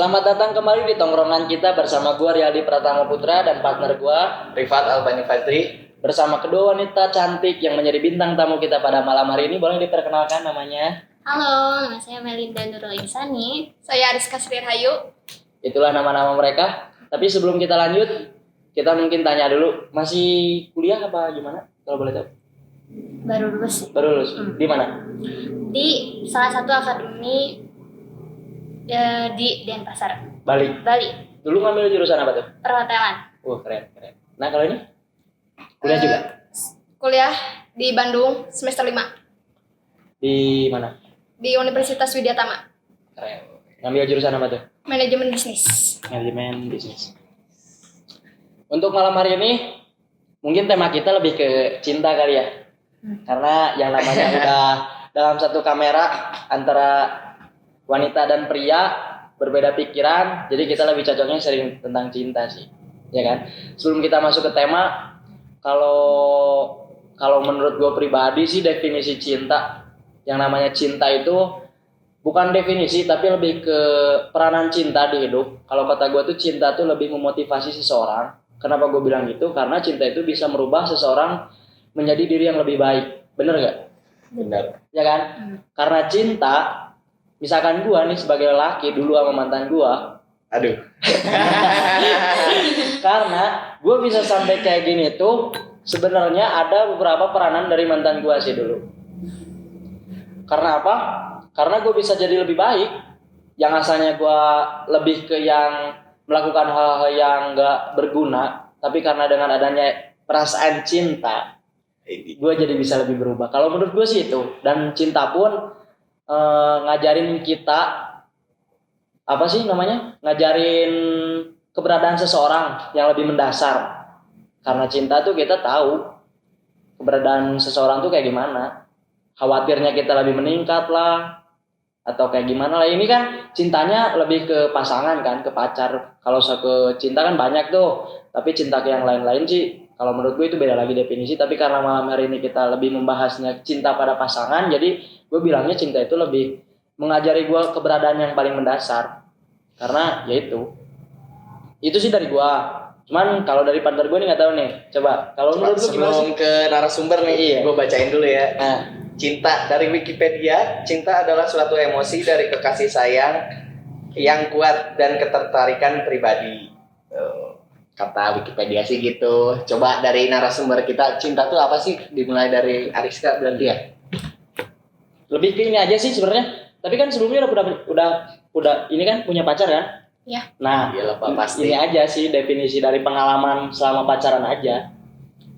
Selamat datang kembali di tongkrongan kita bersama gua Riyadi Pratama Putra dan partner gua Rifat Albani Fadri. Bersama kedua wanita cantik yang menjadi bintang tamu kita pada malam hari ini. Boleh diperkenalkan namanya? Halo, nama saya Melinda Nurul Insani. Saya Ariska Srirhayu. Itulah nama-nama mereka. Tapi sebelum kita lanjut, kita mungkin tanya dulu, masih kuliah apa gimana? Kalau boleh tahu. Baru lulus sih. Baru lulus. Di mana? Di salah satu akademi di Denpasar, Bali. Dulu ngambil jurusan apa tuh? Perhotelan. Keren. Nah, kalau ini? Kuliah juga? Kuliah di Bandung semester 5 Di mana? di Universitas Widyatama. Keren. Ngambil jurusan apa tuh? Manajemen bisnis. Manajemen bisnis. Untuk malam hari ini mungkin tema kita lebih ke cinta kali ya. Karena yang namanya udah dalam satu kamera antara wanita dan pria berbeda pikiran, jadi kita lebih cocoknya sering tentang cinta sih. Ya kan? Sebelum kita masuk ke tema, kalau menurut gue pribadi sih definisi cinta, yang namanya cinta itu bukan definisi tapi lebih ke peranan cinta di hidup. Kalau kata gue tuh cinta tuh lebih memotivasi seseorang. Kenapa gue bilang gitu? Karena cinta itu bisa merubah seseorang menjadi diri yang lebih baik. Bener gak? Benar. Ya kan? Karena cinta, misalkan gue nih sebagai lelaki dulu sama mantan gue, Aduh. karena gue bisa sampai kayak gini tuh sebenarnya ada beberapa peranan dari mantan gue sih dulu. Karena apa? Karena gue bisa jadi lebih baik. Yang asalnya gue lebih ke yang melakukan hal-hal yang gak berguna, tapi karena dengan adanya perasaan cinta, gue jadi bisa lebih berubah. Kalau menurut gue sih itu. Dan cinta pun ngajarin kita apa sih namanya? Ngajarin keberadaan seseorang yang lebih mendasar. Karena cinta tuh kita tahu keberadaan seseorang tuh kayak gimana. Khawatirnya kita lebih meningkat lah, atau kayak gimana lah. Ini kan cintanya lebih ke pasangan kan, ke pacar. Kalau ke cinta kan banyak tuh, tapi cinta ke yang lain-lain sih kalau menurut gue itu beda lagi definisi. Tapi karena malam hari ini kita lebih membahasnya cinta pada pasangan, jadi gue bilangnya cinta itu lebih mengajari gue keberadaan yang paling mendasar. Karena ya itu sih dari gue. Cuman kalau dari partner gue nih nggak tahu nih. Coba kalau menurut lu gimana sih? Sebelum ke narasumber nih, Iya. gue bacain dulu ya. Nah, Cinta dari Wikipedia, cinta adalah suatu emosi dari kekasih sayang yang kuat dan ketertarikan pribadi. Kata Wikipedia sih gitu. Coba dari narasumber kita, cinta tuh apa sih? Dimulai dari Ariska berarti ya? lebih ke ini aja sih sebenarnya. Tapi kan sebelumnya udah ini kan punya pacar kan? Ya. Nah, Iyalah Pak, pasti. ini aja sih definisi dari pengalaman selama pacaran aja.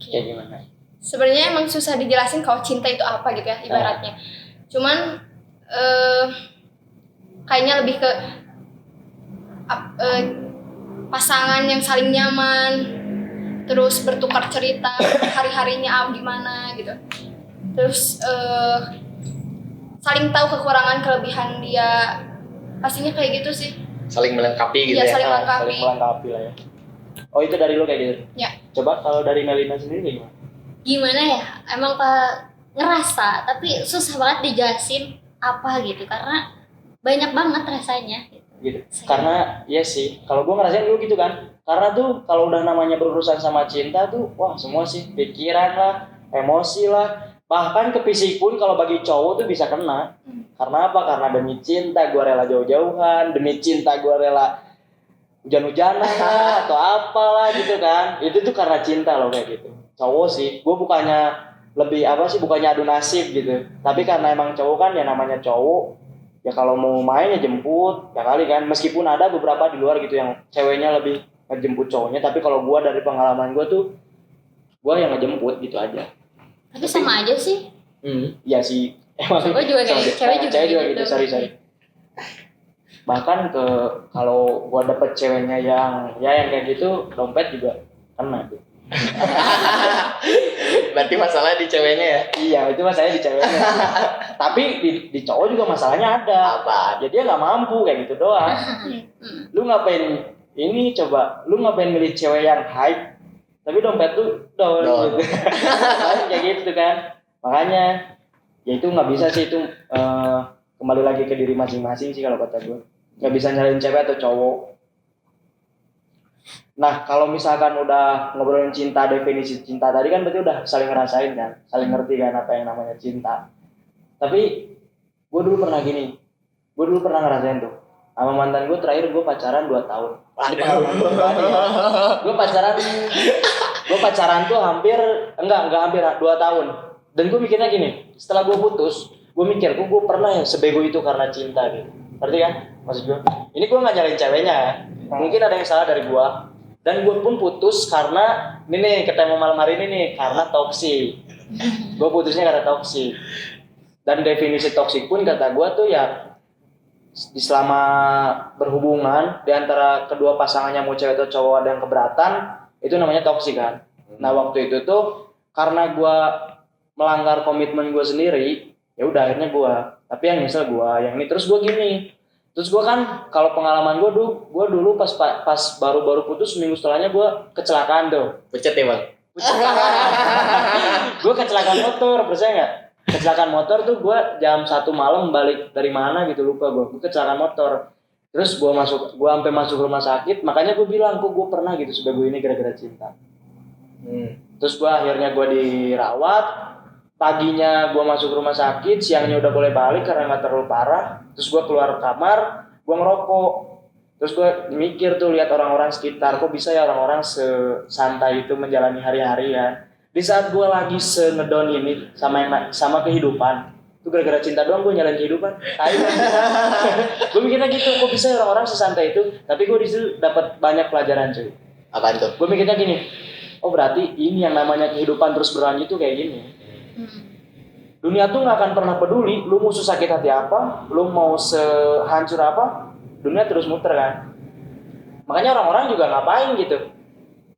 Kayak gimana? Sebenarnya emang susah dijelasin kalau cinta itu apa gitu ya ibaratnya. Cuman kayaknya lebih ke pasangan yang saling nyaman, terus bertukar cerita hari-harinya gimana gitu. Terus saling tahu kekurangan kelebihan dia. Pastinya kayak gitu sih. Saling melengkapi gitu Iya, ya. saling melengkapi. Saling melengkapi lah ya. Oh, itu dari lu kayak gitu? Ya. Coba kalau dari Melina sendiri kayak gimana? Gimana ya? Emang ngerasa, tapi susah banget dijelasin apa gitu karena banyak banget rasanya. Gitu. Karena ya sih, kalau gue ngerasain dulu gitu kan. Karena tuh kalau udah namanya berurusan sama cinta tuh, wah semua sih, pikiran lah, emosi lah, bahkan ke fisik pun kalau bagi cowok tuh bisa kena. Karena apa? Karena demi cinta gue rela jauh-jauhan, demi cinta gue rela hujan-hujanan lah atau apalah gitu kan. Itu tuh karena cinta loh kayak gitu. Cowok sih, gue bukannya lebih bukannya adu nasib gitu. Tapi karena emang cowok kan ya namanya cowok, ya kalau mau main ya jemput, ya kali kan. Meskipun ada beberapa di luar gitu yang ceweknya lebih ngejemput cowoknya, tapi kalau gue dari pengalaman gue tuh, gue yang ngejemput gitu aja. Tapi sama aja sih. Iya sih. Emang Cowok juga kayak cewek juga gitu. gitu. Sorry. Bahkan kalau gue dapet ceweknya yang kayak gitu, dompet juga kena tuh. Berarti masalah di ceweknya ya? Iya, itu masalahnya di ceweknya. Tapi di cowok juga masalahnya ada. Apa? Jadi dia nggak mampu kayak gitu doang. Lu ngapain lu ngapain milih cewek yang hype tapi dompet tuh down gitu. Kayak gitu kan. Makanya ya itu nggak bisa sih itu kembali lagi ke diri masing-masing sih kalau kata gue. nggak bisa nyalain cewek atau cowok. Nah kalau misalkan udah ngobrolin cinta, definisi cinta tadi kan berarti udah saling ngerasain kan, saling ngerti kan apa yang namanya cinta. Tapi gue dulu pernah ngerasain tuh sama mantan gue. Terakhir gue pacaran 2 tahun. Ini pengalaman gue pribadi ya. Gue pacaran tuh hampir enggak hampir 2 tahun. Dan gue mikirnya gini, setelah gue putus, gue mikir gue pernah ya sebego itu karena cinta gitu. Ngerti kan maksud gue? Ini gue nggak nyalain ceweknya ya. Mungkin ada yang salah dari gue. Dan gue pun putus karena ini nih, ketemu malam hari ini nih, karena toksik. Gue putusnya karena toksik. Dan definisi toksik pun kata gue tuh ya, selama berhubungan di antara kedua pasangannya mau cewek atau cowok ada yang keberatan, itu namanya toksik kan. Nah waktu itu tuh karena gue melanggar komitmen gue sendiri, ya udah akhirnya gue. Tapi yang nyesel gue, yang ini terus gue gini. Terus gue kan kalau pengalaman gue dulu pas baru putus seminggu setelahnya gue kecelakaan tuh. Pucet ya bang? Gue kecelakaan motor, percaya nggak? Kecelakaan motor tuh gue jam 1 malam balik dari mana gitu lupa gue kecelakaan motor. Terus gue sampai masuk rumah sakit, makanya gue bilang kok gue pernah gitu sebego ini gara-gara cinta. Terus gue akhirnya gue dirawat. Paginya gue masuk rumah sakit, siangnya udah boleh balik karena nggak terlalu parah. Terus gue keluar kamar, gue ngerokok. Terus gue mikir tuh lihat orang-orang sekitar, kok bisa ya orang-orang sesantai itu menjalani hari-hari ya. Di saat gue lagi ngedown ini sama kehidupan, itu gara-gara cinta doang gue nyalain kehidupan. Gue mikirnya gitu, kok bisa ya orang-orang sesantai itu. Tapi gue di situ dapat banyak pelajaran cuy. Apaan tuh? Gue mikirnya gini, oh berarti ini yang namanya kehidupan terus berlanjut tuh kayak gini. Dunia tuh nggak akan pernah peduli lu mau sakit hati apa, lu mau sehancur apa, dunia terus muter kan. Makanya orang-orang juga ngapain gitu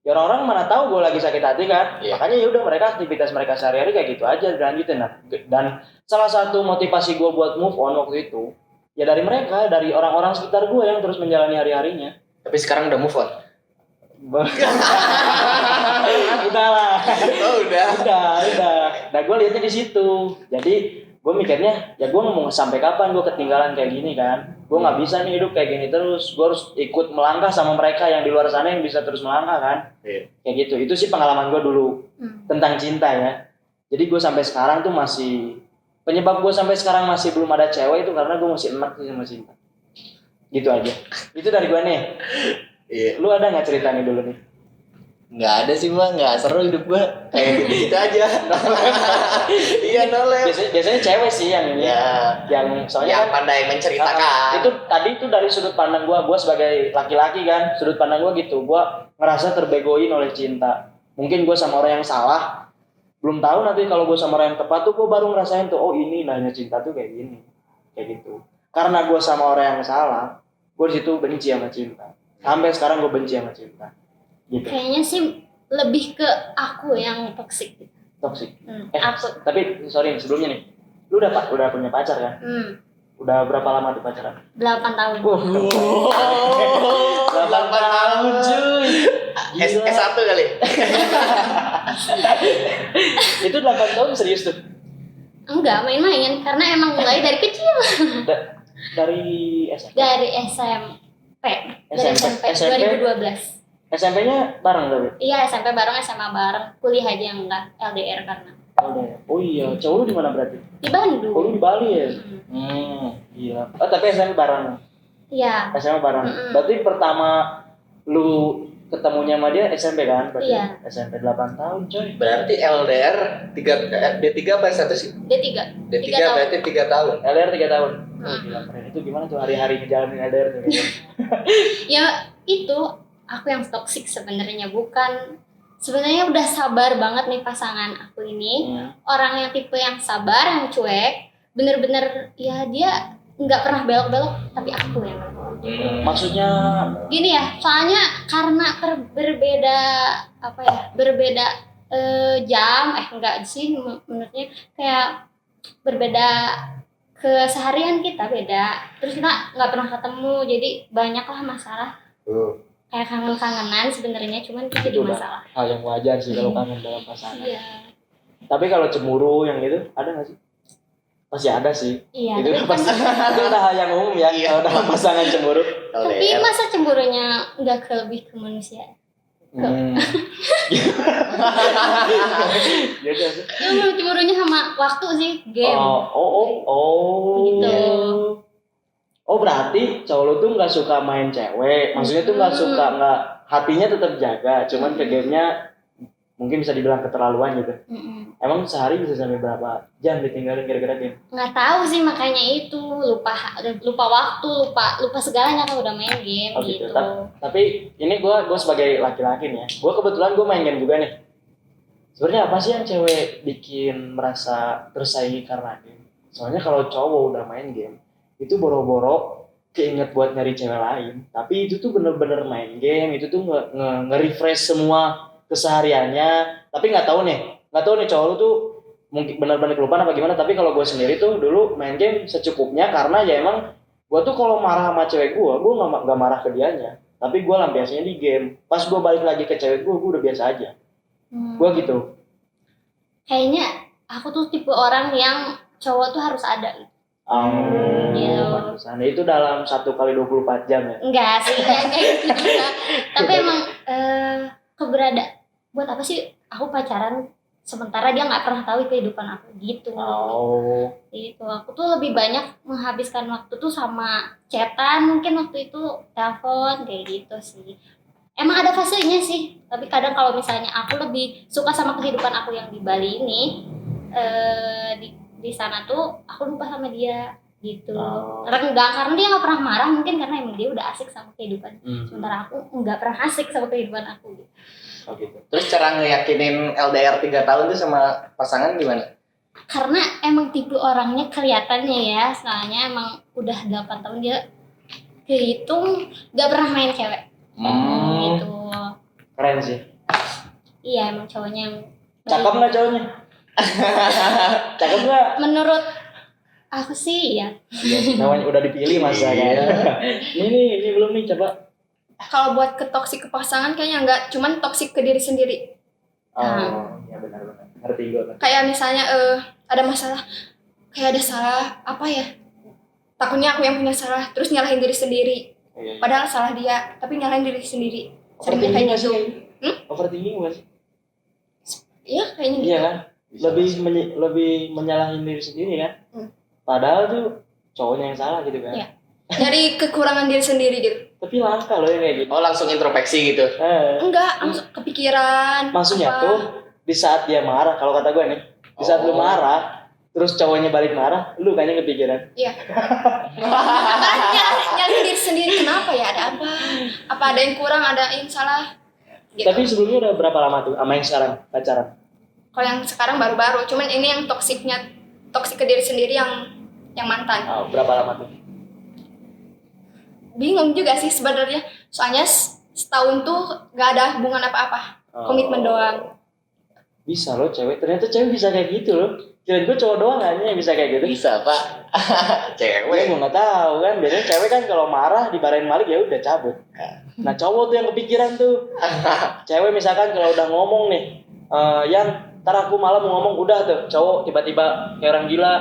ya, orang-orang mana tahu gue lagi sakit hati kan. Makanya ya udah mereka aktivitas mereka sehari-hari kayak gitu aja dilanjutin. Nah, dan salah satu motivasi gue buat move on waktu itu ya dari mereka, dari orang-orang sekitar gue yang terus menjalani hari-harinya. Tapi sekarang udah move on? Udah lah. Oh udah. Nah gue lihatnya di situ. Jadi gue mikirnya ya gue mau sampai kapan gue ketinggalan kayak gini kan. Gue nggak bisa nih hidup kayak gini terus. Gue harus ikut melangkah sama mereka yang di luar sana yang bisa terus melangkah kan. Kayak gitu. Itu sih pengalaman gue dulu tentang cinta ya. Jadi gue sampai sekarang tuh masih, penyebab gue sampai sekarang masih belum ada cewek itu karena gue masih enak sih sama cinta. Gitu aja. Itu dari gue nih. Iya. Lu ada nggak cerita nih dulu nih? Nggak ada sih bang, nggak seru hidup gua kayak gitu aja. Iya nolep. Biasanya cewek sih yang ini. Ya. Yang soalnya Yang kan, pandai menceritakan. itu tadi itu dari sudut pandang gua sebagai laki-laki kan, sudut pandang gua gitu. Gua ngerasa terbegoin oleh cinta. Mungkin gua sama orang yang salah. Belum tahu nanti kalau gua sama orang yang tepat tuh gua baru ngerasain tuh, oh ini nanya cinta tuh kayak gini. Kayak gitu. Karena gua sama orang yang salah, gua di situ benci sama cinta. Sampai sekarang gua benci sama cinta. Gitu. Kayaknya sih lebih ke aku yang toksik gitu. Toksik. Aku. Tapi sorry sebelumnya nih, lu udah punya pacar kan? Udah berapa lama tuh pacaran? 8 tahun. 8 tahun cuy. S1 kali. Itu 8 tahun serius tuh? Enggak, main-main karena emang mulai dari kecil. Dari SMP? Dari SMP. Dari SMP 2012. SMP-nya bareng tapi? Iya, SMP bareng, SMA bareng. Kuliah aja yang enggak LDR karena. Oh iya, cowok lu di mana berarti? Di Bandung. Oh lu di Bali ya? Iya. Oh tapi SMP bareng? Iya. SMA bareng. Berarti pertama lu ketemunya sama dia SMP kan? Berarti iya. SMP 8 tahun coy. Berarti LDR D3 apa S1 sih? D3. D3 berarti 3 tahun. LDR 3 tahun. Oh gila keren. Itu gimana tuh hari-hari ngejalanin LDR tuh? Ya itu aku yang toksik sebenarnya, bukan, sebenarnya udah sabar banget nih pasangan aku ini. Orang yang tipe yang sabar, yang cuek, bener-bener ya dia nggak pernah belok-belok, tapi aku yang belok. Maksudnya gini ya, soalnya karena berbeda jam, enggak sih menurutnya, kayak berbeda keseharian kita beda, terus kita nggak pernah ketemu, jadi banyaklah masalah. Kayak kangen-kangenan sebenarnya, cuman itu jadi masalah. Hal yang wajar sih kalau kangen dalam pasangan. Iya. Tapi kalau cemburu yang gitu ada nggak sih? Pasti ada sih. Iya. Itu tapi udah pasti. Itu udah hal yang umum ya Iya. kalau dalam pasangan cemburu. Tapi LDR. masa cemburunya nggak lebih ke manusia? Ya udah sih. Itu cemburunya sama waktu sih, game. Gitu. Oh berarti cowok lu tuh nggak suka main cewek, maksudnya tuh nggak suka, nggak, hatinya tetap jaga, cuman ke gamenya mungkin bisa dibilang keterlaluan gitu. Emang sehari bisa sampai berapa jam ditinggalin gara-gara game? Nggak tahu sih, makanya itu lupa waktu, lupa segalanya kalau udah main game Oh, gitu. Tapi ini gue sebagai laki-laki nih ya, gue kebetulan gue main game juga nih. Sebenarnya apa sih yang cewek bikin merasa tersaingi karena game? Soalnya kalau cowok udah main game, itu boro-boro keinget buat nyari cewek lain. Tapi itu tuh bener-bener main game, itu tuh nge-refresh semua kesehariannya. Tapi nggak tahu nih cowok lu tuh mungkin bener-bener kelupaan apa gimana. Tapi kalau gue sendiri tuh dulu main game secukupnya, karena ya emang gue tuh kalau marah sama cewek gue nggak marah ke dianya. Tapi gue lampiasnya di game. Pas gue balik lagi ke cewek gue udah biasa aja. Gue gitu. Kayaknya aku tuh tipe orang yang cowok tuh harus ada gitu. Gitu. Pantesan. Itu dalam 1 kali 24 jam ya? Enggak sih, kayak gitu juga. Tapi emang buat apa sih aku pacaran sementara dia nggak pernah tahu kehidupan aku gitu. Gitu. Aku tuh lebih banyak menghabiskan waktu tuh sama chatan, mungkin waktu itu telepon kayak gitu sih. Emang ada fasenya sih, tapi kadang kalau misalnya aku lebih suka sama kehidupan aku yang di Bali ini, di sana tuh aku lupa sama dia gitu. Karena dia nggak pernah marah, mungkin karena emang dia udah asik sama kehidupan. Sementara aku nggak pernah asik sama kehidupan aku gitu. Oh gitu. Terus cara ngeyakinin LDR 3 tahun tuh sama pasangan gimana? Karena emang tipe orangnya kelihatannya ya, soalnya emang udah 8 tahun dia kehitung nggak pernah main cewek. Gitu. Keren sih. Iya, emang cowoknya yang Cakep nggak cowoknya? Cakep nggak? menurut aku sih ya. Namanya udah dipilih masa ya. Ini belum nih, coba. Kalau buat ke toksik ke pasangan kayaknya enggak, cuman toksik ke diri sendiri. Ya benar. Ngerti gue kan. Kayak misalnya ada masalah, kayak ada salah apa ya? Takutnya aku yang punya salah, terus nyalahin diri sendiri. Iya. Padahal salah dia, tapi nyalahin diri sendiri. Seringnya Overthinking kayak nggak gitu. sih? Overthinking nggak sih? Iya, kayaknya gitu. Iya kan? Lebih menyalahin diri sendiri kan? Padahal tuh cowoknya yang salah gitu kan? Iya. Dari kekurangan diri sendiri gitu. Tapi langka loh yang kayak gitu. Oh, langsung introspeksi gitu. Enggak, langsung kepikiran. Maksudnya apa. tuh di saat dia marah, kalau kata gue nih, di saat lu marah, terus cowoknya balik marah, lu kayaknya kepikiran. Iya. Nyalahin diri sendiri, kenapa ya? Ada apa? Apa ada yang kurang, ada yang salah? Gitu. Tapi sebelumnya udah berapa lama tuh sama yang sekarang pacaran? Kalau yang sekarang baru-baru, cuman ini yang toksik ke diri sendiri yang mantan. Berapa lama tuh? Bingung juga sih sebenarnya, soalnya setahun tuh gak ada hubungan apa-apa, komitmen doang. Bisa loh cewek, ternyata cewek bisa kayak gitu loh. Kirain gue cowok doang aja yang bisa kayak gitu. Bisa, Pak. Cewek. Gue nggak tahu kan, biasanya cewek kan kalau marah dimarahin balik ya udah cabut. Nah cowok tuh yang kepikiran tuh. Cewek misalkan kalau udah ngomong nih, yang ntar aku malam mau ngomong, udah tuh cowok tiba-tiba kayak orang gila,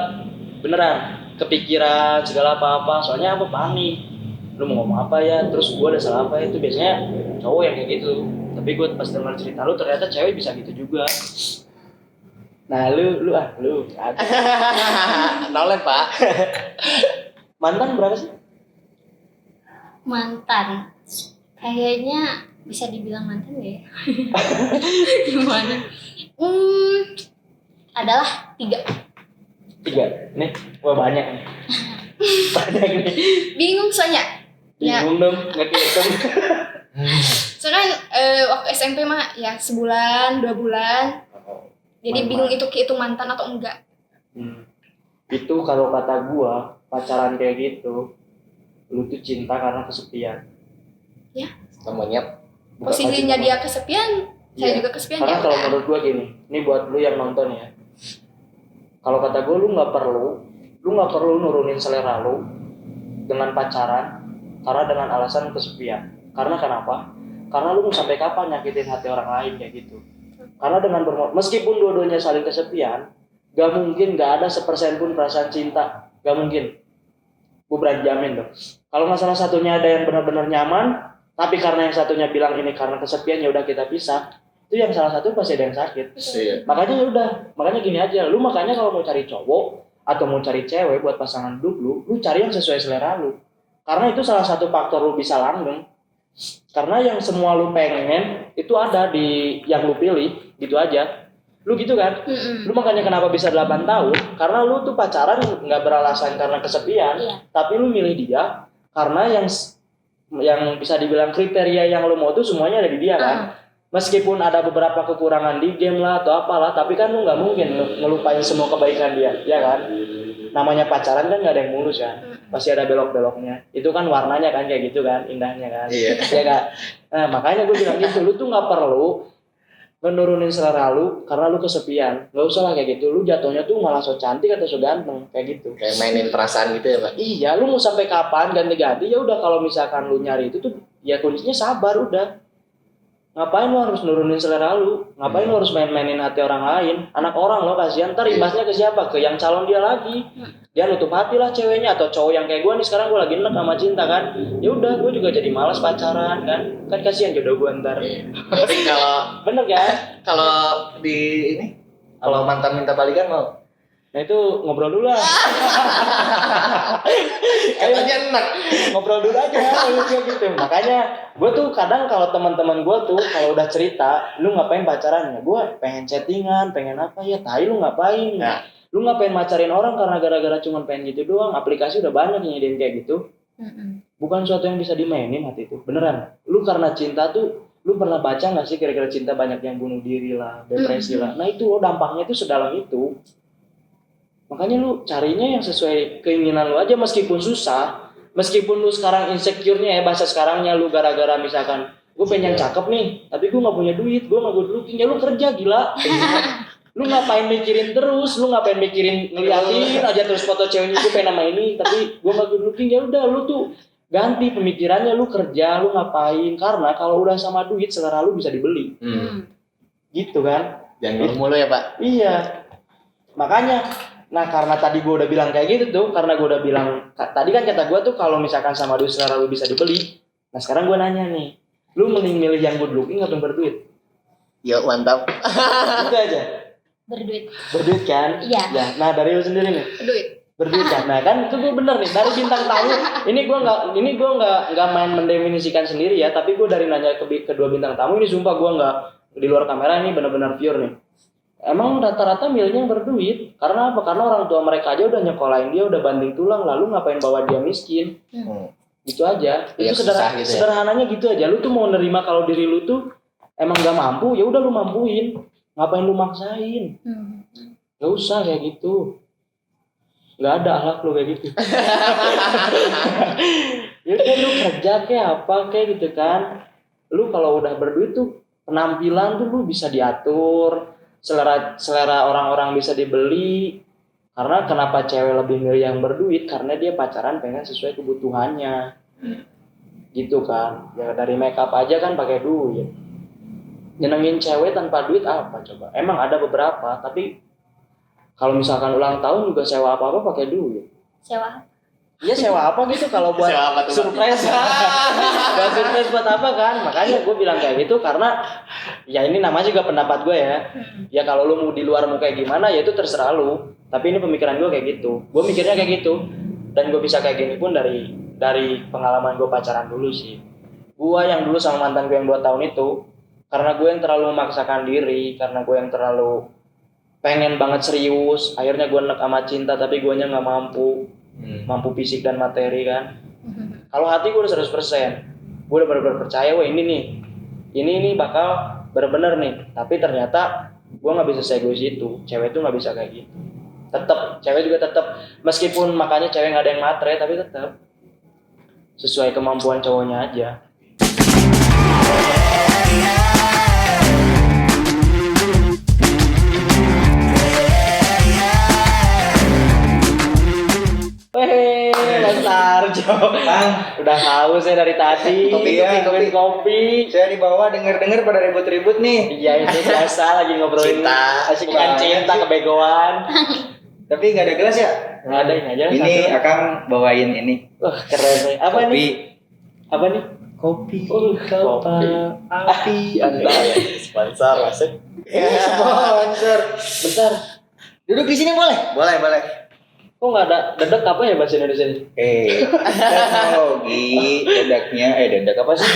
beneran kepikiran segala apa-apa. Soalnya apa, panik. Lu mau ngomong apa ya, terus gue ada salah apa, itu biasanya cowok yang kayak gitu. Tapi gue pas dengar cerita lu ternyata cewek bisa gitu juga. Nah lu ada. Noleh, Pak. Mantan berapa sih? Mantan kayaknya bisa dibilang mantan ya. Gimana? Adalah 3. Nih, wah banyak nih. Banyak nih. Bingung soalnya. Bingung dong, nggak kehitung. Soalnya waktu SMP mah ya sebulan, 2 bulan. Jadi bingung itu mantan atau enggak. Itu kalau kata gua, pacaran kayak gitu, lu tuh cinta karena kesepian. Ya. Namanya Posisinya dia kesepian, saya Iya. juga kesepian. Karena Ya kalau udah. menurut gua gini, ini buat lu yang nonton ya. Kalau kata gua, lu nggak perlu nurunin selera lu dengan pacaran karena dengan alasan kesepian. Karena kenapa? Karena lu mau sampai kapan nyakitin hati orang lain kayak gitu. Karena dengan meskipun dua-duanya saling kesepian, gak mungkin gak ada 1% pun perasaan cinta, gak mungkin. Gue berani jamin tuh. Kalau nggak salah satunya ada yang benar-benar nyaman, tapi karena yang satunya bilang ini karena kesepian ya udah kita pisah, itu yang salah satu pasti ada yang sakit. Iya. Makanya ya udah, makanya gini aja, lu makanya kalau mau cari cowok atau mau cari cewek buat pasangan hidup lu cari yang sesuai selera lu. Karena itu salah satu faktor lu bisa langgeng. Karena yang semua lu pengen itu ada di yang lu pilih, gitu aja. Lu gitu kan? Lu makanya kenapa bisa 8 tahun? Karena lu tuh pacaran nggak beralasan karena kesepian, Iya. tapi lu milih dia karena yang bisa dibilang kriteria yang lu mau tuh semuanya ada di dia kan. Meskipun ada beberapa kekurangan di game lah atau apalah, tapi kan lu nggak mungkin ngelupain semua kebaikan dia, ya kan? Namanya pacaran kan nggak ada yang mulus kan, pasti ada belok-beloknya. Itu kan warnanya kan kayak gitu kan, indahnya kan. Iya. Ya kan? Nah, makanya gue bilang gitu, lu tuh nggak perlu menurunin selera lu karena lu kesepian. Nggak usah lah kayak gitu. Lu jatuhnya tuh malah so cantik atau so ganteng kayak gitu. Kayak mainin perasaan gitu ya, Pak. Iya, lu mau sampai kapan ganti-ganti? Ya udah kalau misalkan lu nyari itu tuh ya kuncinya sabar udah. Ngapain lu harus nurunin selera lu? Ngapain lu harus main-mainin hati orang lain? Anak orang lo kasihan, ntar imbasnya ke siapa? Ke yang calon dia lagi. Dia nutup hati lah ceweknya atau cowok yang kayak gue nih sekarang gue lagi enek sama cinta kan. Ya udah, gue juga jadi malas pacaran kan. Kan kasihan jodoh gue ntar. Tapi Bener kan? kalau di ini kalau mantan minta balikan mau. Nah itu ngobrol dulu lah. Katanya enak. Ngobrol dulu aja gitu. Makanya gue tuh kadang kalau teman-teman gue tuh kalau udah cerita, lu ngapain pacaran ya? Gue pengen chattingan, pengen apa ya? Tai lu ngapain? Nah. Lu ngapain macarin orang karena gara-gara cuma pengen gitu doang? Aplikasi udah banyak yang nyediain kayak gitu. Bukan suatu yang bisa dimainin hati itu. Beneran. Lu karena cinta tuh, lu pernah baca nggak sih kira-kira cinta banyak yang bunuh diri lah, depresi lah. Nah itu lo dampaknya itu sedalam itu. Makanya lu carinya yang sesuai keinginan lu aja meskipun susah. Meskipun lu sekarang insecure-nya ya, bahasa sekarangnya lu gara-gara misalkan gue pengen yang cakep nih, tapi gue gak punya duit, gue gak good looking, ya lu kerja gila. Lu ngapain mikirin terus, lu ngapain mikirin ngeliatin aja terus foto ceweknya gue pengen nama ini, tapi gue gak good looking, ya udah lu tuh ganti pemikirannya, lu kerja, lu ngapain, karena kalau udah sama duit selera lu bisa dibeli. Gitu kan. Jangan mulu ya, Pak. Iya. Makanya nah karena tadi gue udah bilang kayak gitu tuh, karena gue udah bilang tadi kan kata gue tuh kalau misalkan sama duit selera lu bisa dibeli. Nah sekarang gue nanya nih, lu mending milih yang good looking atau berduit? Yuk, mantap. Itu aja. Berduit kan? Iya. Ya, nah dari lu sendiri nih. Berduit kan? Nah kan itu gue bener nih dari bintang tamu. Ini gue nggak main mendefinisikan sendiri ya, tapi gue dari nanya ke kedua bintang tamu ini sumpah gue nggak di luar kamera, ini benar-benar pure nih. Emang rata-rata milihnya yang berduit. Karena apa? Karena orang tua mereka aja udah nyekolahin dia, udah banting tulang, lalu ngapain bawa dia miskin? Gitu aja. Ya, Itu gitu sederhananya gitu aja. Lu tuh mau nerima kalau diri lu tuh emang gak mampu, ya udah lu mampuin. Ngapain lu maksain? Gak usah kayak gitu. Gak ada akhlak lu kayak gitu. Ya udah lu kerja kayak apa kayak gitu kan. Lu kalau udah berduit tuh penampilan tuh lu bisa diatur. Selera orang-orang bisa dibeli. Karena kenapa cewek lebih milih yang berduit? Karena dia pacaran pengen sesuai kebutuhannya. Gitu kan. Ya dari make up aja kan pakai duit. Nyenengin cewek tanpa duit apa coba? Emang ada beberapa, tapi kalau misalkan ulang tahun juga sewa apa-apa pakai duit. Sewa? Iya sewa apa gitu kalau buat surprise. Buat surprise buat apa kan? Makanya gue bilang kayak gitu karena ya ini namanya juga pendapat gue ya. Ya kalau lu mau di luar mau kayak gimana ya itu terserah lu. Tapi ini pemikiran gue kayak gitu. Gue mikirnya kayak gitu. Dan gue bisa kayak gini pun dari pengalaman gue pacaran dulu sih. Gue yang dulu sama mantan gue yang 2 tahun itu, karena gue yang terlalu memaksakan diri, karena gue yang terlalu pengen banget serius, akhirnya gue enek sama cinta tapi gue nya nggak mampu fisik dan materi kan. Kalau hati gue udah 100%, gue udah benar-benar percaya, wah ini bakal benar-benar nih. Tapi ternyata gue nggak bisa seegois itu, cewek tuh nggak bisa kayak gitu. Tetap, cewek juga tetap, meskipun makanya cewek nggak ada yang matre, tapi tetap sesuai kemampuan cowoknya aja. Hehehe, Mas Arjo. Bang, Udah haus saya dari tadi. Kopi. saya di bawah denger-denger pada ribut-ribut nih. Iya itu biasa lagi ngobrolin Cinta. asik kan cinta kebegoan. Tapi nggak ada gelas ya? Nggak ada ini aja. Ini satu. Akang bawain ini. Wah keren nih. Apa Kopi. nih? Apa nih? Kopi. Kopi. Api. Anda Sponsor masuk. Sponsor. bentar. Duduk di sini boleh? Boleh. Kok nggak ada dedek apa ya bahasa Indonesia ini? Teknologi dedak apa sih?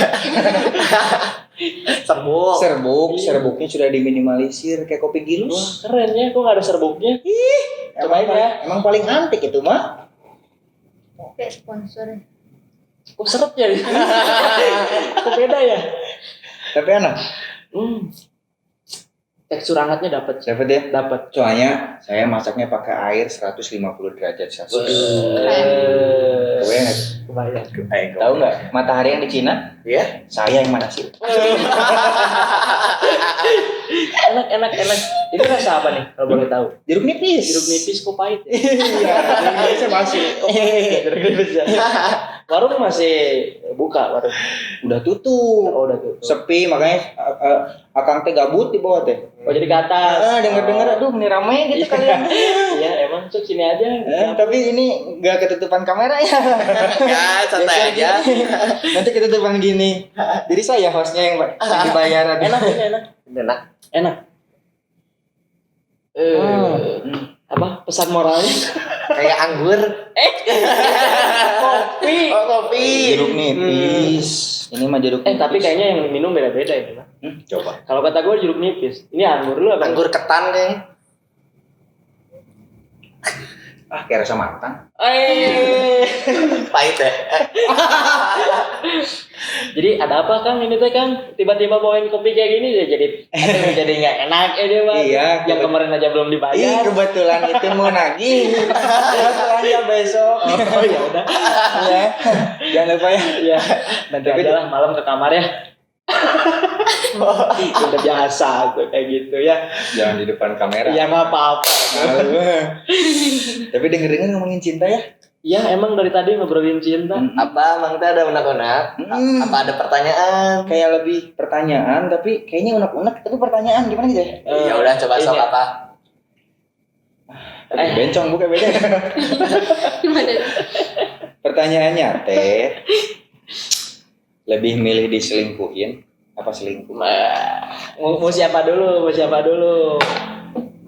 Serbuknya sudah diminimalisir kayak kopi Wah gilus. keren ya. Kok nggak ada serbuknya? Cobain ya. Emang paling antik itu mah. Kayak sponsor. Kok seret ya? Kok beda ya? Tapi enak. Tekstur hangatnya dapat. Dapat ya? Dapat. Soalnya saya masaknya pakai air 150 derajat Celcius. Kebayang nggak? Kebayang. Tahu nggak? Matahari yang di Cina? Iya. Saya yang manasin. Enak. Ini rasa apa nih kalau boleh tahu? Jeruk nipis. Jeruk nipis kok pahit. Iya, Indonesia masih. Jeruk nipis ya. Warung masih buka warung. Udah tutup. Oh, udah tutup. Sepi makanya Akang teh gabut di bawah teh. Oh jadi ke atas. Denger-denger aduh ini rame gitu kalian. Iya emang cuk sini aja. Tapi ini nggak ketutupan kamera ya. Ya, santai aja. Nanti ketutupan gini. Jadi saya hostnya yang dibayar. Enak ini enak. Enak. Apa pesan moralnya? Kayak anggur. Kopi. Oh, kopi. Jeruk nipis. Ini mah jeruk nipis. Tapi kayaknya yang minum beda-beda ini mah. Coba. Kalau kata gue jeruk nipis. Ini anggur lu apa? Anggur ketan kayaknya. Kayak rasa matang. Pahit ya. Jadi ada apa Kang ini teh Kang? Tiba-tiba bawain kopi kayak gini ya jadi nggak enak ya dia mah. Iya, Yang kemarin aja belum dibayar. Kebetulan itu mau nagih. Kebetulan ya besok. Oh ya udah. Ya. Jangan lupa ya. Ya. Nanti aja lah malam ke kamar ya. Udah biasa tuh kayak gitu ya. Jangan di depan kamera. Ya nggak apa-apa. Tapi denger-denger ngomongin cinta ya. Ya emang dari tadi ngobrolin cinta. Apa Mang teh ada unek-unek? Apa ada pertanyaan? Kayak lebih pertanyaan tapi kayaknya unek-unek tapi pertanyaan gimana gitu ya? Ya udah coba sok ini. apa? Bencong bukan beda. Gimana? Pertanyaannya teh lebih milih diselingkuhin apa selingkuh? Mau siapa dulu?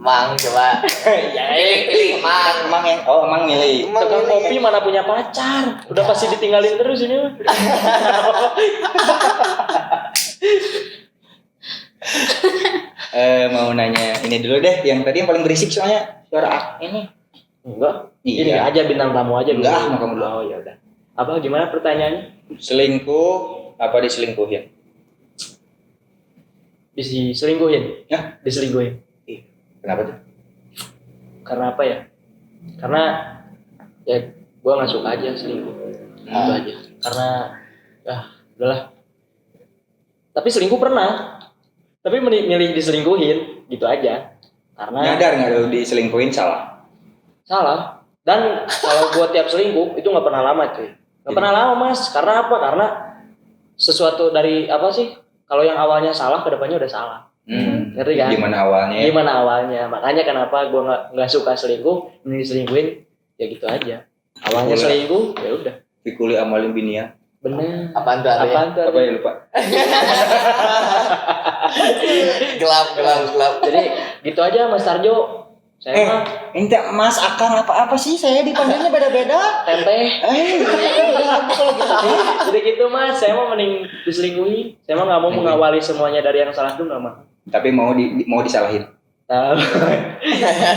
Mang coba. Ya, Pilih Mang. Emang milih. tukang kopi mana punya pacar? Udah pasti ditinggalin terus ini. Mau nanya ini dulu deh, yang tadi yang paling berisik soalnya suara ini. Enggak. Iya. Ini aja bintang tamu aja dulu. Enggak, kamu dulu. Oh ya udah. Apa gimana pertanyaannya? Selingkuh apa diselingkuhin? Diselingkuhin. Ya? Diselingkuhin. Kenapa tuh? Karena apa ya? Karena ya gua nggak suka aja selingkuh. Itu aja. Karena udahlah. Tapi selingkuh pernah. Tapi milih diselingkuhin gitu aja. Karena Nyadar nggak lu diselingkuhin salah? salah. Dan kalau gua tiap selingkuh itu nggak pernah lama cuy. Nggak pernah lama mas. Karena apa? Karena sesuatu dari apa sih? Kalau yang awalnya salah, kedepannya udah salah. Ngerti kan? Gimana awalnya? Makanya kenapa gue nggak suka selingkuh, ini diselingkuhin, ya gitu aja. Awalnya selingkuh, ya udah. Fikuli amalin binia. Bener. Apaan tuh artinya? Apa ya lupa? Gelap. Jadi gitu aja Mas Tarjo. Saya mah Ente Mas Akang apa sih? Saya dipanggilnya beda-beda. teteh. Kalau gitu. Jadi gitu Mas, saya mah mending diselingkuhi. Saya mah nggak mau mengawali semuanya dari yang salah tuh nggak mau. Tapi mau disalahin.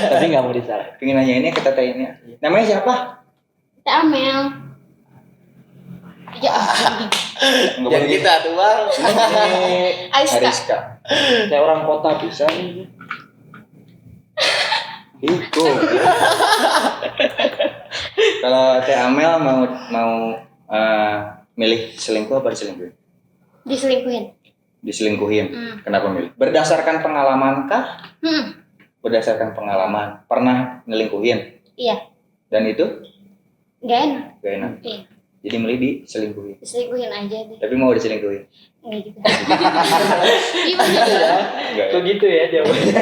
Tapi nggak mau disalah. Pengen nanya ini ke teteh ini. Namanya siapa? Teh Amel. Ya, Yang kita tuh Bang. Aiska. Ariska. Kayak orang kota bisa nih. Itu. Kalau Teh Amel mau milih selingkuh apa diselingkuhin? Diselingkuhin. Kenapa milih? Berdasarkan pengalaman kah? Berdasarkan pengalaman. Pernah ngelingkuhin? Iya. Dan itu? Gak enak. Gak enak. Iya. Jadi milih diselingkuhin. Diselingkuhin aja deh. Tapi mau diselingkuhin. Enggak juga. Gimana ya? Enggak. Kok gitu ya jawabannya?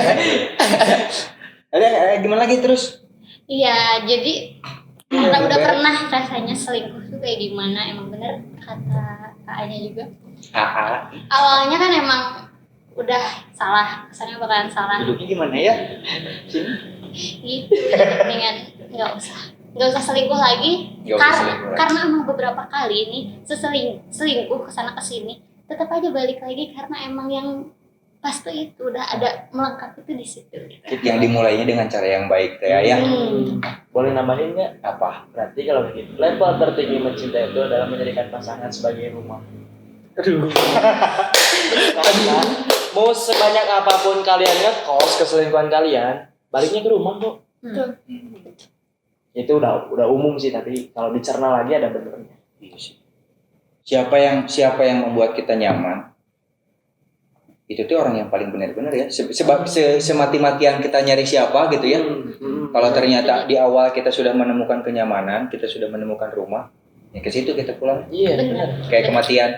Ada gimana lagi terus? Iya, jadi karena udah pernah rasanya selingkuh tuh kayak gimana, emang bener kata kakaknya juga. Awalnya kan emang udah salah, kesannya bakalan salah Duduknya gimana ya? Sini. gitu. Dengan nggak usah selingkuh lagi. Nggak usah selingkuh lagi. Karena emang beberapa kali ini selingkuh kesana kesini tetap aja balik lagi karena emang yang pas tuh itu udah ada melengkap itu di situ. Yang dimulainya dengan cara yang baik teh ya. Boleh nambahin nggak? Apa? Berarti kalau begitu level tertinggi mencinta itu adalah menjadikan pasangan sebagai rumah. Aduh. Karena mau sebanyak apapun kalian ngekos keselingkuhan kalian, baliknya ke rumah kok. Itu udah umum sih, tapi kalau dicerna lagi ada benernya. Siapa yang membuat kita nyaman? Itu tuh orang yang paling benar-benar ya. Sebab semati-matian kita nyari siapa gitu ya. Kalau ternyata di awal kita sudah menemukan kenyamanan, kita sudah menemukan rumah, ya ke situ kita pulang. Iya, Benar. Kayak kematian.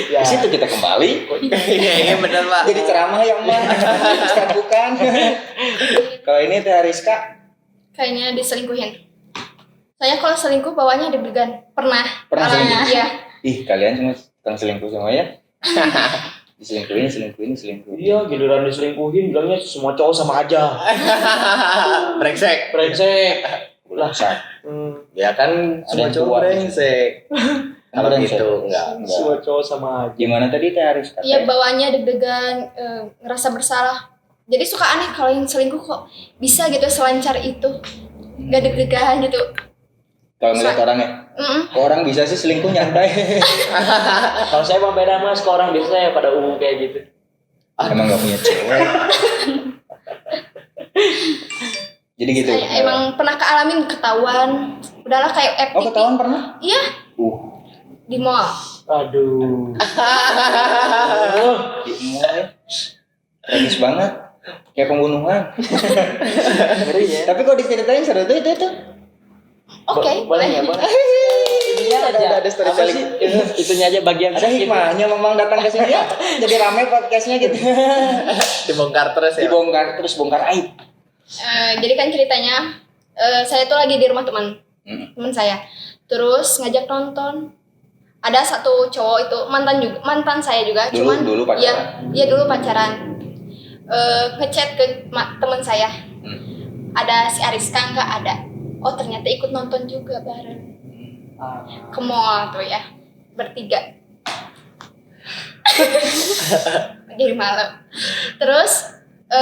Ya. Ke situ kita kembali. Iya benar Pak. Jadi ceramah ya Mbak. Bukan. Kalau ini Teh Rizka Kayaknya diselingkuhin. Saya kalau selingkuh bawahnya deg-degan. Pernah selingkuh? Iya. Ih, kalian semua tukang selingkuh semua ya? Selingkuhin. Iya, giliran diselingkuhin bilangnya semua cowok sama aja. Brengsek. Lah, Ya kan semua yang cowok tua. brengsek. Kalau Brengsek. gitu enggak. semua cowok sama aja. Gimana tadi Teh Rizka? Iya, bawahnya deg-degan, ngerasa bersalah. Jadi suka aneh kalau yang selingkuh kok bisa gitu selancar itu. Gak deg-degan gitu. Kalau ngeliat orangnya, kok orang bisa sih selingkuh nyantai? Kalau saya emang beda Mas, ke orang biasa ya pada umum kayak gitu. Emang gak punya cewek. Jadi gitu. Saya emang pernah kealamin ketahuan. Udahlah kayak FTP. Oh, ketahuan pernah? Iya, di mall. Aduh. Mulai. Tragis banget. Kayak pembunuhan. Ngeri ya. Tapi kalau diceritain seru tuh itu. Oke, Boleh ya, boleh. Itunya aja. Ada storytelling. Apa sih? Itunya aja bagian Ada hikmahnya memang datang ke sini ya. Jadi rame podcastnya gitu. Dibongkar terus ya. Dibongkar terus bongkar aib. Jadi kan ceritanya saya tuh lagi di rumah teman saya. Terus ngajak nonton. Ada satu cowok itu mantan saya juga. Dulu pacaran. Iya dulu pacaran. Ngechat ke teman saya. Ada si Ariska nggak ada. Oh ternyata ikut nonton juga bareng. Ke mall tuh ya, bertiga. Jadi malam. Terus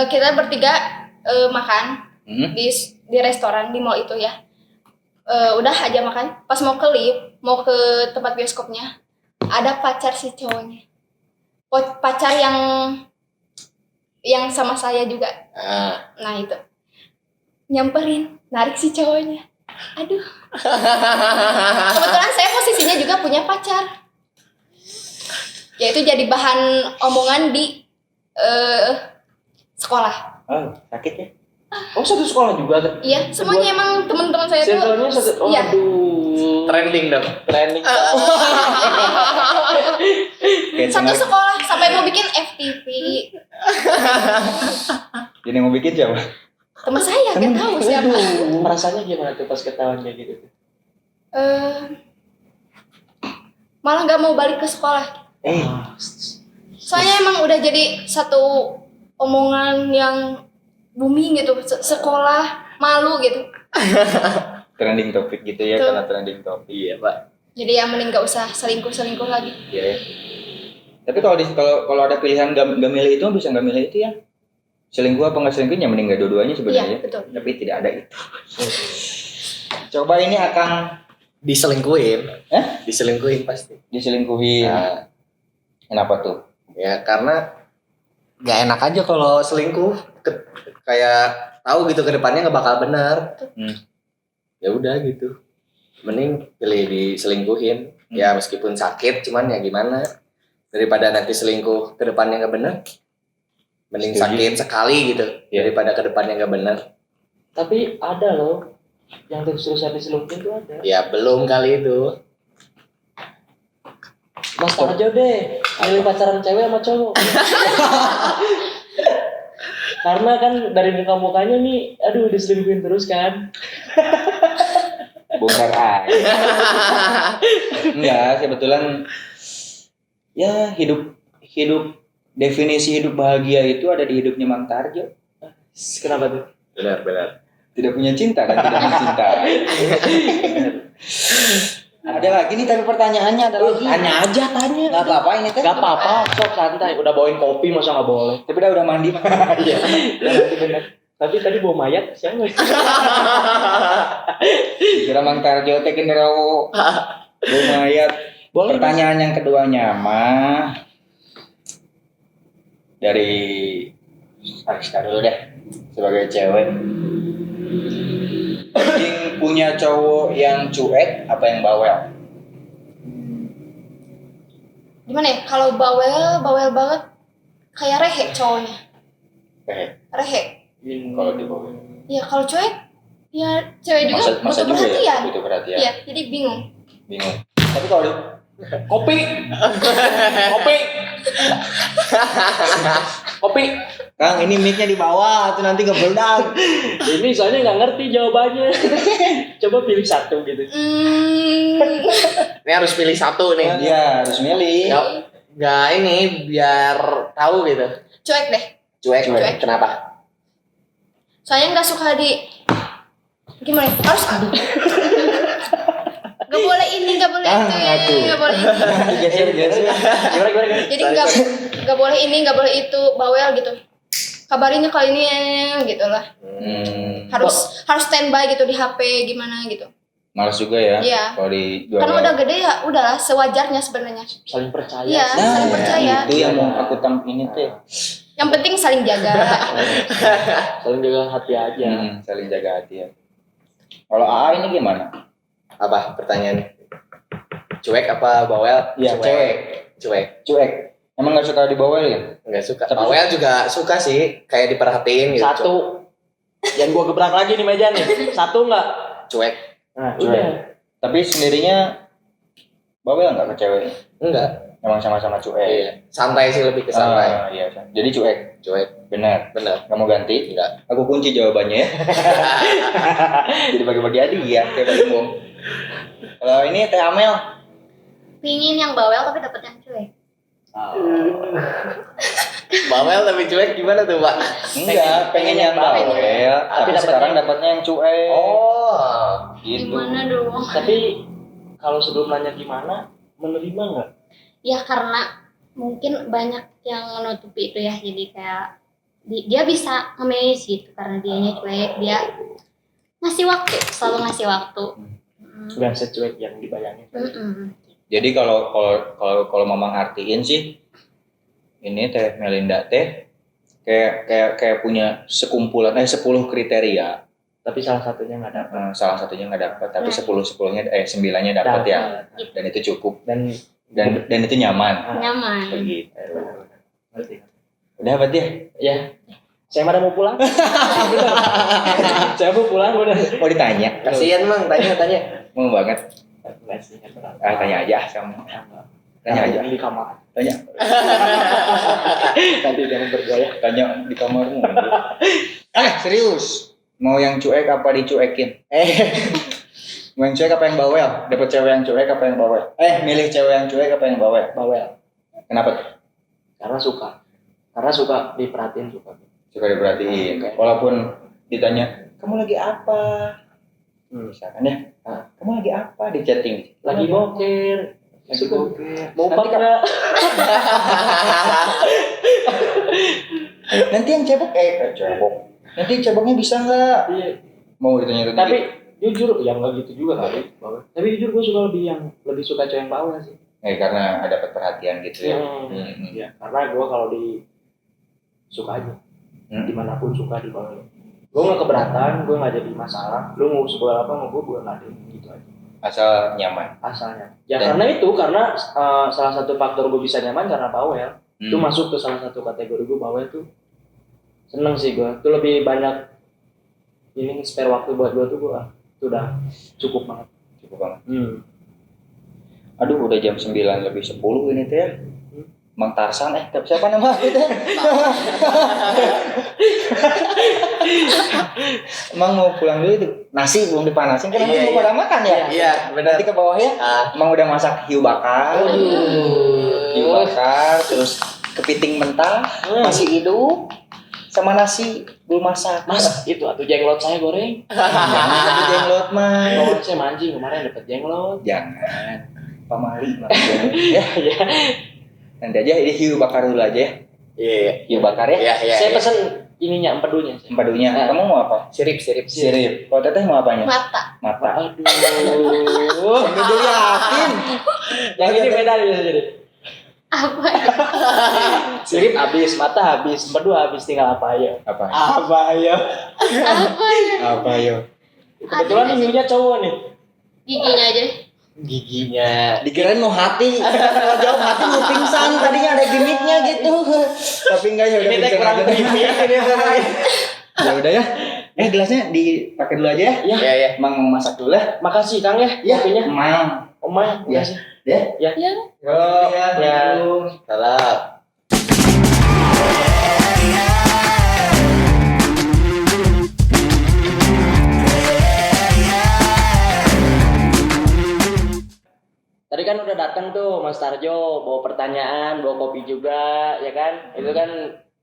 kita bertiga makan di restoran di mall itu ya. Udah aja makan. Pas mau ke lift, mau ke tempat bioskopnya, ada pacar si cowoknya. Pacar yang sama saya juga. Nah itu nyamperin, narik si cowoknya. Aduh. Kebetulan saya posisinya juga punya pacar. Ya itu jadi bahan omongan di sekolah. Oh, sakit ya? Oh, satu sekolah juga. Iya, semuanya emang teman-teman saya tuh. Circle-nya satu. Iya. Aduh. Trending dong. Trending. Kayak Satu tengah- sekolah sampai mau bikin FTV. Jadi mau bikin siapa? Teman saya nggak tahu siapa. Rasanya gimana tuh pas ketahuan kayak gitu? Malah nggak mau balik ke sekolah. Soalnya emang udah jadi satu omongan yang booming gitu. Sekolah malu gitu. Trending topik gitu ya, Betul. karena trending topik. Iya Pak. Jadi ya mending nggak usah selingkuh lagi. Iya ya. Tapi kalau ada pilihan gak milih itu, bisa nggak milih itu ya. Selingkuh apa nggak selingkuh, ya mending nggak dua-duanya sebenarnya. Iya, betul. Tapi tidak ada itu. Coba ini akan Diselingkuhin. Diselingkuhin pasti. diselingkuhin. Nah, Kenapa tuh? ya karena nggak enak aja kalau selingkuh. Kayak tahu gitu ke depannya nggak bakal benar. Ya udah gitu. Mending pilih diselingkuhin. Ya meskipun sakit, cuman ya gimana? Daripada nanti selingkuh ke depannya nggak benar. Mending Setuju. sakit sekali gitu Iya. daripada ke depannya nggak benar. Tapi ada loh yang terus-terusan diselingkuhin tuh ada. Ya belum kali itu. Mas tahu aja deh, milih pacaran cewek sama cowok. Karena kan dari muka-mukanya nih, aduh diselingkuhin terus kan. Bongkar aja. Enggak, kebetulan ya hidup definisi hidup bahagia itu ada di hidupnya Mang Tarjo. Kenapa tuh? Benar. Tidak punya cinta dan tidak mencintai. Ada lagi nih tapi pertanyaannya ada lagi. Tanya aja, tanya. Nggak apa-apa ini teh. Gak apa-apa, sok santai. Udah bawain kopi masa nggak boleh? Tapi udah mandi. Iya, nanti bener. Tapi tadi bawa mayat siapa? Kira Mang Tarjo teh genderuwo. Lumayan. Boleh. Pertanyaan yang keduanya mah dari Ariska dulu deh sebagai cewek. Mending punya cowok yang cuek apa yang bawel? Gimana ya? Kalau bawel banget kayak rehe cowoknya. Rehe. Kalau di bawel. Ya kalau cuek, ya cewek juga Masa butuh juga perhatian. ya butuh perhatian. Iya, jadi bingung. Tapi kalau Kopi. Kang ini mic-nya di bawah atau nanti ngebeledak. Ini soalnya nggak ngerti jawabannya. Coba pilih satu gitu. Ini harus pilih satu nih. Iya, harus milih. Nggak ini biar tahu gitu. Cuek deh. Cuek. Cuek. Kenapa? Soalnya nggak suka gimana? Ya? Harus nggak boleh ini, nggak boleh Ah, itu, ngaku. nggak boleh. Geser. Gimana? Jadi nggak boleh ini, nggak boleh itu, bawel gitu. Kabarinnya kali ini gitulah. Harus standby gitu di HP gimana gitu. Males juga ya. Iya. Kalau di Kan udah gede ya, udahlah sewajarnya sebenarnya. Saling percaya. Iya, sih. saling percaya. Itu yang mau aku ini teh. Yang penting saling jaga. Saling jaga hati aja. Saling jaga hati ya. Kalau AA ini gimana? Apa pertanyaannya? Cuek apa bawel? Iya, Cuek. Emang nggak suka dibawel ya? Nggak suka. Bawel juga suka sih, kayak diperhatiin gitu. Satu. Yang gua gebrak lagi nih meja nih. Satu nggak? Cuek. Nah, Cuek. udah. Tapi sendirinya bawel nggak ke cewek? Enggak. Emang sama-sama cuek. Iya. Santai sih, lebih ke santai. Iya. Jadi cuek. Benar. Nggak mau ganti? Enggak. Aku kunci jawabannya ya. Jadi bagi-bagi hadiah kayak bagi bom. Kalau ini Teh Amel. Pingin yang bawel tapi dapet yang cuek. Bawel tapi cuek gimana tuh, Pak? Enggak, pengen yang bawel, tapi dapatnya sekarang dapatnya yang cuek. Oh. Gitu. Gimana dong? Tapi kalau sebelum nanya gimana, menerima nggak? Ya karena mungkin banyak yang menutupi itu ya, jadi kayak dia bisa nge-manage gitu karena dianya cuek, dia ngasih waktu, selalu ngasih waktu. Nggak secuek yang dibayangin. Jadi kalau Mamang artiin sih ini Teh Melinda teh kayak punya sekumpulan 10 kriteria. Tapi salah satunya nggak dapat. Salah satunya nggak dapat, tapi 9-nya dapat ya. Dan itu cukup dan itu nyaman. Nyaman. Begitu. Ngerti. Udah berarti ya? Ya. Saya pada mau pulang. Saya mau pulang udah. Mau ditanya? Kasihan, Mang, tanya. Mau banget. Tanya aja kamu. Tanya aja di kamar. Tanya. Nanti jangan bergaya. Tanya di kamarmu. Serius. Mau yang cuek apa dicuekin? Mau yang cuek apa yang bawel? Dapat cewek yang cuek apa yang bawel? Milih cewek yang cuek apa yang bawel? Bawel. Kenapa tuh? Karena suka diperhatiin suka. Suka diperhatiin. Walaupun ditanya, kamu lagi apa? Misalkan ya, kamu lagi apa di chatting? Lagi boker. Mau Nanti nggak? Nanti yang cebok cebok. Nanti ceboknya bisa nggak? Iya. Mau ditanya Tapi jujur, ya nggak gitu juga kali. Tapi jujur gue suka lebih suka cewek yang bawel sih. karena ada perhatian gitu ya. Ya, karena gue kalau suka aja. Dimanapun suka di bawel. Gue nggak keberatan, gue nggak jadi masalah. Lu mau sebuah apa mau gue nggak ada gitu aja. Asal nyaman. Asalnya. Ya karena salah satu faktor gue bisa nyaman karena bawel. Itu masuk ke salah satu kategori gue bawel tuh. Seneng sih gue. Itu lebih banyak ini spare waktu buat gue tuh gue Itu udah cukup banget. Cukup banget. Aduh, udah jam 9:10 ini teh ya. Mang Tarsan, tapi siapa nama aku teh? Emang mau pulang dulu itu. Nasi belum dipanasin kan nanti mau pada makan ya? Iya, benar. Nanti ke bawah ya. Emang udah masak hiu bakar. Hiu bakar, terus kepiting mentah, masih hidup. Sama nasi belum masak. Mas, itu atuh jenglot saya goreng. Jangan jenglot mah. Kemarin saya mancing kemarin dapat jenglot. Jangan. Pamali ya. Ya. Nanti aja ini hiu bakar dulu aja ya. Iya. Hiu bakar ya. Iya. Saya pesen ininya empedunya. Empedunya. Kamu mau apa? Sirip. Sirip. Kalau teteh mau apanya? Mata. Aduh. Sampai jadi yakin. Yang ini beda jadi. Apa? Sirip habis, mata habis, empedu habis, tinggal apa ya? Apa? Apa ya? Apa yo? Kebetulan hiunya cowok nih. Giginya aja. Giginya. Dikirain mau hati. Kalau jauh hati mau pingsan. Tadinya ada gimmicknya gitu. Tapi enggak ya udah Ini teh pingsan kurang aja. creepy ini sama. Ya udah ya. Gelasnya dipakai dulu aja ya. Iya. Emang mau masak dulu lah. Makasih Kang ya, Ya, kopinya. Emang. Oma, Ya. makasih. Ya. Ya. Ya. Ya. Salam. Tadi kan udah datang tuh Mas Tarjo, bawa pertanyaan, bawa kopi juga, ya kan? Itu kan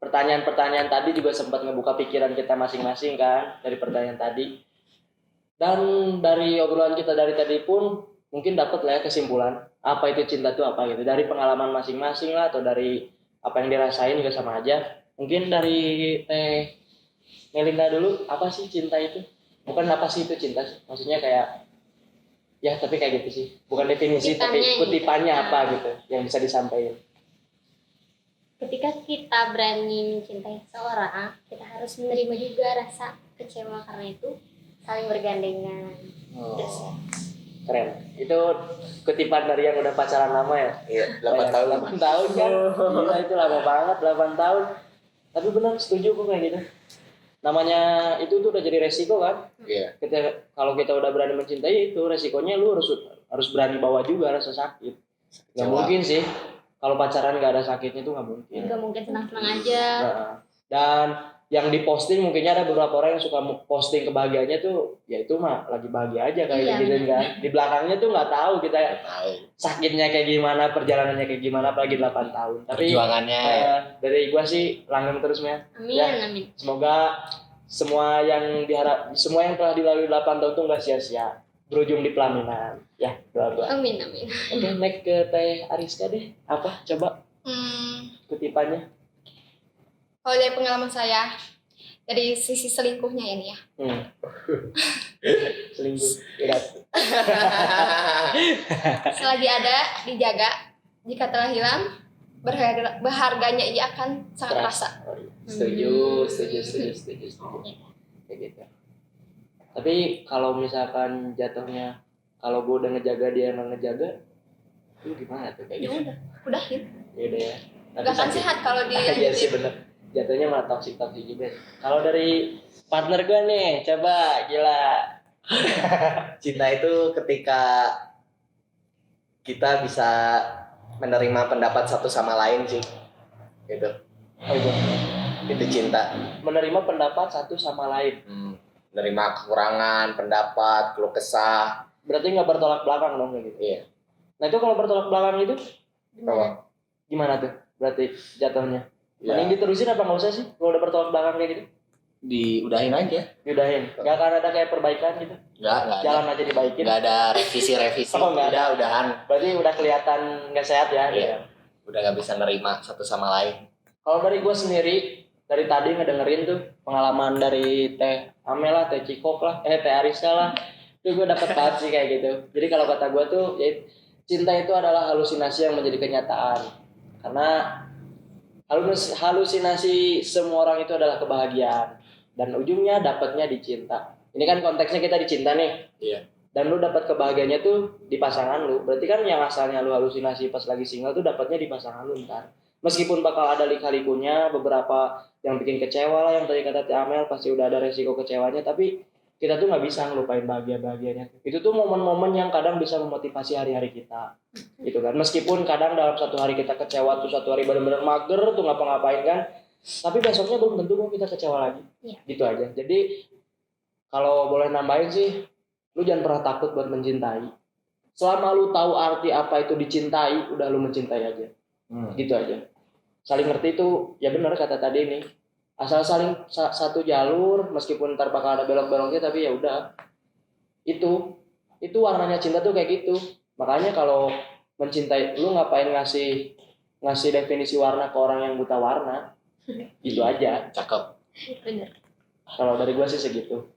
pertanyaan-pertanyaan tadi juga sempat ngebuka pikiran kita masing-masing kan dari pertanyaan tadi. Dan dari obrolan kita dari tadi pun mungkin dapat lah ya kesimpulan apa itu cinta itu apa gitu dari pengalaman masing-masing lah atau dari apa yang dirasain juga sama aja. Mungkin dari Teh Melinda dulu, apa sih cinta itu? Bukan apa sih itu cinta sih? Maksudnya kayak ya tapi kayak gitu sih. Bukan definisi tapi kutipannya apa gitu yang bisa disampaikan. Ketika kita berani mencintai seseorang, kita harus menerima juga rasa kecewa karena itu saling bergandengan. Oh, keren. Itu kutipan dari yang udah pacaran lama ya? Iya, 8 tahun. 8 tahun kan? Gila itu lama banget 8 tahun. Tapi benar setuju kok kayak gitu. Namanya itu tuh udah jadi resiko kan? Iya. Kalau kita udah berani mencintai itu resikonya lu harus berani bawa juga rasa sakit. Gak mungkin sih kalau pacaran gak ada sakitnya tuh gak mungkin. Gak mungkin senang-senang aja. Nah, dan yang diposting mungkinnya ada beberapa orang yang suka posting kebahagiaannya tuh ya itu mah lagi bahagia aja kayak Iya, gitu kan. Di belakangnya tuh nggak tahu kita Tahu. sakitnya kayak gimana, perjalanannya kayak gimana apalagi 8 tahun. Tapi Perjuangannya. dari gua sih langgeng terus men. Amin, Ya. amin. Semoga semua yang telah dilalui 8 tahun tuh nggak sia-sia, berujung di pelaminan. Ya, doa. Amin, amin. Oke, next ke Teh Ariska deh. Apa? Coba kutipannya. Kalau dari pengalaman saya, dari sisi selingkuhnya ini ya. Selingkuh. Berat. Selagi ada, dijaga. Jika telah hilang, berharganya ia akan sangat terasa. Setuju. Kayak gitu. Tapi kalau misalkan jatuhnya kalau gue udah ngejaga dia emang ngejaga, itu gimana tuh kayak Ya gitu? udah, udahin. Ya udah ya. Gak akan sehat kalau Iya sih dia. bener. Jatuhnya malah toksik juga. Kalau dari partner gue nih, coba gila. Cinta itu ketika kita bisa menerima pendapat satu sama lain sih. Gitu. Oh, iya. Itu cinta. Menerima pendapat satu sama lain. Menerima kekurangan, pendapat, keluh kesah. Berarti nggak bertolak belakang dong kayak gitu. Iya. Nah itu kalau bertolak belakang itu Apa? gimana tuh? Berarti jatuhnya. Ya. Mending diterusin apa nggak usah sih? Kalau udah bertolak belakang kayak gitu? Diudahin aja. Yudahin. Gak akan ada kayak perbaikan gitu. Enggak ada. Jalan aja dibaikin. Enggak ada revisi. Oh, nggak ada. Udahan. Berarti udah kelihatan nggak sehat ya. Iya. Udah nggak bisa nerima satu sama lain. Kalau dari gue sendiri, dari tadi ngedengerin tuh pengalaman dari Teh Amel lah, Teh Cikok lah, Teh Ariska lah. Itu gue dapet banget sih kayak gitu. Jadi kalau kata gue tuh, ya, cinta itu adalah halusinasi yang menjadi kenyataan. Karena halusinasi semua orang itu adalah kebahagiaan. Dan ujungnya dapatnya di cinta. Ini kan konteksnya kita di cinta nih. Iya. Dan lu dapat kebahagiaannya tuh di pasangan lu. Berarti kan yang asalnya lu halusinasi pas lagi single tuh dapatnya di pasangan lu ntar. Meskipun bakal ada lika-likunya, beberapa yang bikin kecewa lah, yang tadi kata Teh Amel pasti udah ada resiko kecewanya, tapi kita tuh nggak bisa ngelupain bahagianya. Itu tuh momen-momen yang kadang bisa memotivasi hari-hari kita, gitu kan. Meskipun kadang dalam satu hari kita kecewa, tuh satu hari benar-benar mager tuh ngapa-ngapain kan, tapi besoknya belum tentu kok kita kecewa lagi. Iya. Gitu aja. Jadi kalau boleh nambahin sih, lu jangan pernah takut buat mencintai. Selama lu tahu arti apa itu dicintai, udah lu mencintai aja. Gitu aja. Saling ngerti itu, ya benar kata tadi nih. Asal saling satu jalur, meskipun ntar bakal ada belok-beloknya, tapi ya udah. Itu warnanya cinta tuh kayak gitu. Makanya kalau mencintai, lu ngapain ngasih definisi warna ke orang yang buta warna? Gitu aja. Cakep. Bener. Kalau dari gua sih segitu.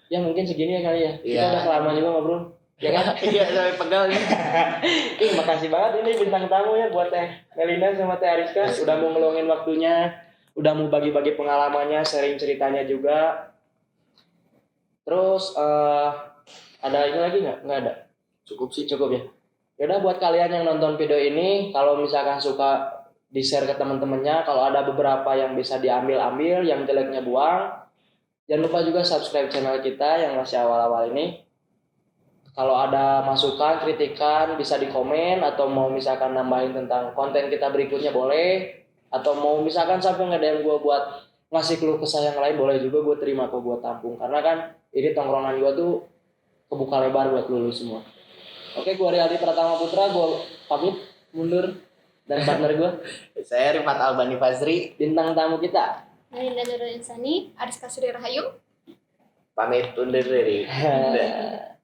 Ya mungkin segini ya kali ya. Kita Iya. udah kelamaan juga ngobrol. Ya kan? Iya, sampai pegal nih. Makasih banget ini bintang tamu ya buat Teh Melina sama Teh Ariska. Udah mau ngeluangin waktunya, udah mau bagi-bagi pengalamannya, sharing ceritanya juga. Terus ada ini lagi nggak? Nggak ada. Cukup sih, cukup ya. Yaudah buat kalian yang nonton video ini, kalau misalkan suka di-share ke teman-temannya. Kalau ada beberapa yang bisa diambil, yang jeleknya buang. Jangan lupa juga subscribe channel kita yang masih awal-awal ini. Kalau ada masukan, kritikan, bisa di komen, atau mau misalkan nambahin tentang konten kita berikutnya boleh, atau mau misalkan sampai nge-DM gue buat ngasih keluh kesah yang lain boleh juga, gue terima kok, gue tampung. Karena kan ini tongkrongan gue tuh kebuka lebar buat lulus semua. Oke, gue Riyadi Pratama Putra, gue pamit mundur, dan partner gue Saya Rifat Albani Fazri, bintang tamu kita. Melinda Nurul Insani. Ariska Sri Rahayu. pamit undur diri. Dah.